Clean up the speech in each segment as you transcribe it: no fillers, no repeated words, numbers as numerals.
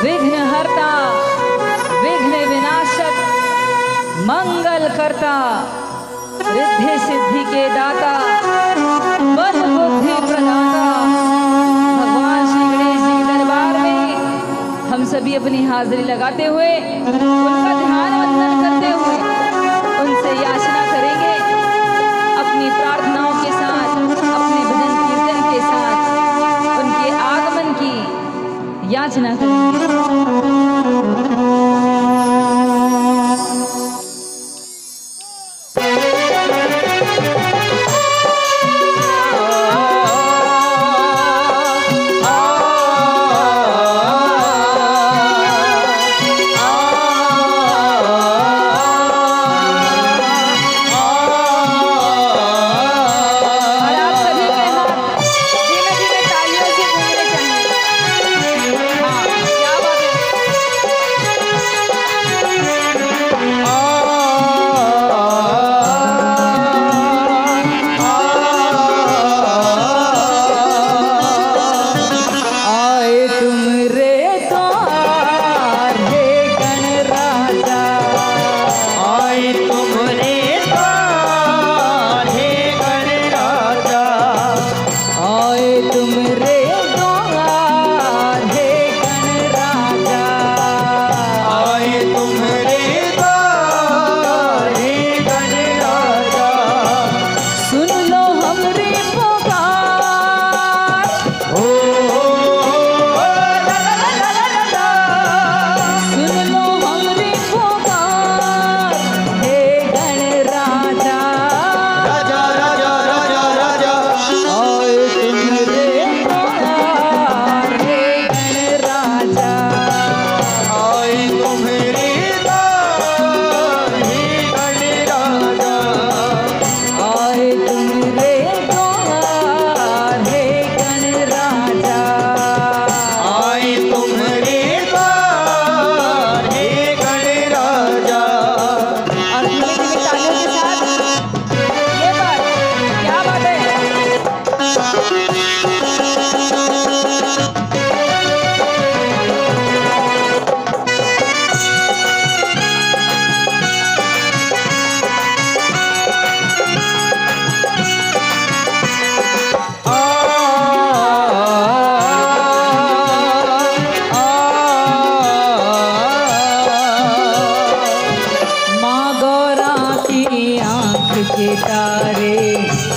विघ्नहर्ता, विघ्न विनाशक, मंगल करता, रिद्धि सिद्धि के दाता, बल बुद्धि प्रदाता भगवान श्री गणेश जी के दरबार में हम सभी अपनी हाजिरी लगाते हुए उनका ध्यान वंदन करते हुए उनसे याचना करेंगे, अपनी प्रार्थनाओं के साथ, अपने भजन कीर्तन के साथ उनके आगमन की याचना करेंगे।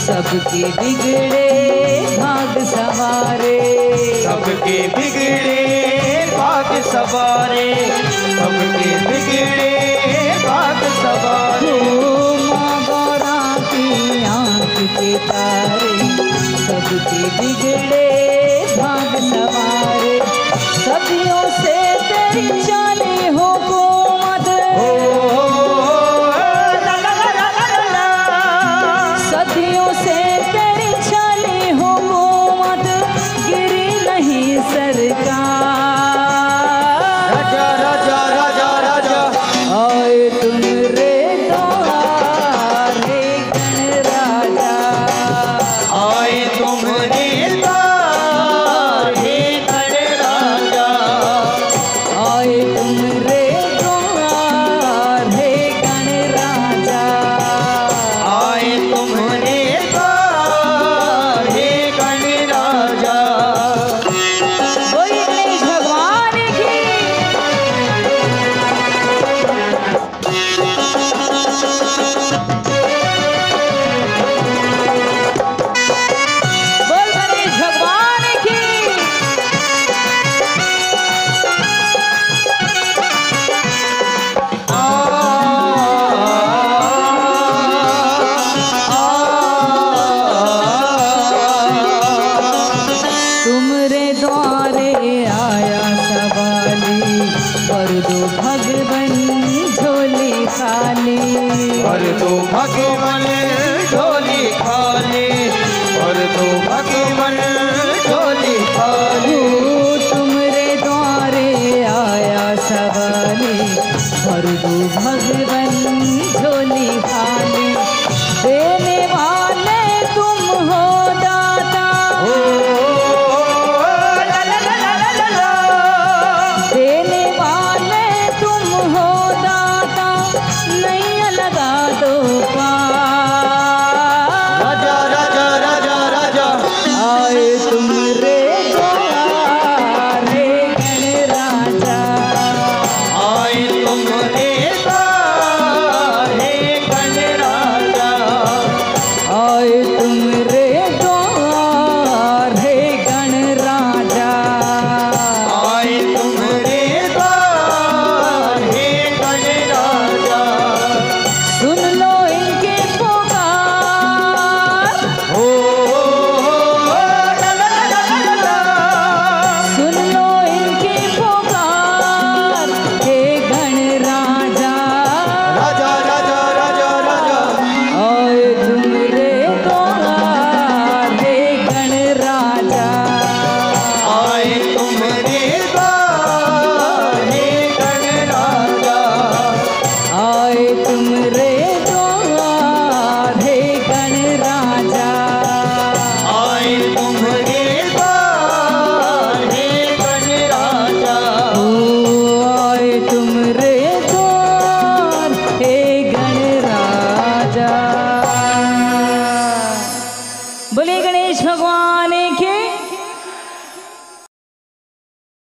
सबके बिगड़े भाग सवारे, सबके बिगड़े भाग सवारे, सबके बिगड़े भाग सवारे। माँ गौरा की आँख के तारे, सबके बिगड़े भाग सवारे। सदियों से तेरी चाले हो कोमत, सदियों से तेरी चाले हो कोमत, गिरी नहीं सरकार। राजा राजा राजा राजा आए तुम रे द्वार हे गण राजा, आए तुम रे द्वार हे गण राजा, आए तुम रे द्वार हे गण राजा, आए तुम रे द्वार हे गण राजा। बोलिए गणेश भगवान की। बोल गणेश भगवान की। तुमरे द्वारे आया सवाली, कर दो भगवन झोली खाली, और तो भगवन झोली खाली, और तो भगवन झोली खाली। तुमरे द्वारे आया सवाली, कर दो भगवन झोली खाली। देने वाले तुम हो दाता, ला ला ला ला ला ला। देने भगवान